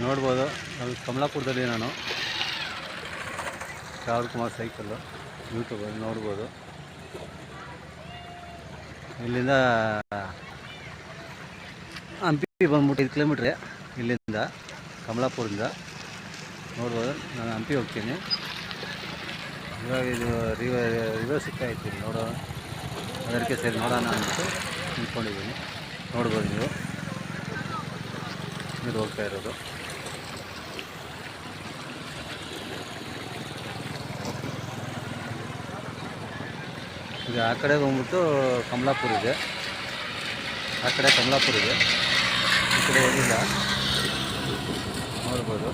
ನೋಡ್ಬೋದು. ಅದು ಕಮಲಾಪುರದಲ್ಲಿ ನಾನು ಶ್ರಾವಣ್ ಕುಮಾರ್ ಸೈಕಲ್ಲು ಯೂಟ್ಯೂಬಲ್ಲಿ ನೋಡ್ಬೋದು. ಇಲ್ಲಿಂದ ಹಂಪಿ ಬಂದ್ಬಿಟ್ಟು 5 ಕಿಲೋಮೀಟ್ರೆ ಇಲ್ಲಿಂದ, ಕಮಲಾಪುರದಿಂದ ನೋಡ್ಬೋದು. ನಾನು ಹಂಪಿ ಹೋಗ್ತೀನಿ ಇವಾಗ. ಇದು ರಿವರ್ ಸಿಗ್ತಾಯಿತ್ತು ನೋಡೋಣ, ಅದಕ್ಕೆ ಸರಿ ನೋಡೋಣ ಅಂದ್ಬಿಟ್ಟು ನಿಂತ್ಕೊಂಡಿದ್ದೀನಿ. ನೋಡ್ಬೋದು ನೀವು, ನೀರು ಹೋಗ್ತಾ ಇರೋದು. ಈಗ ಆ ಕಡೆ ಬಂದ್ಬಿಟ್ಟು ಕಮಲಾಪುರ ಇದೆ, ಆ ಕಡೆ ಕಮಲಾಪುರ ಇದೆ, ಈ ಕಡೆ ಹೋಗಿಲ್ಲ ನೋಡ್ಬೋದು.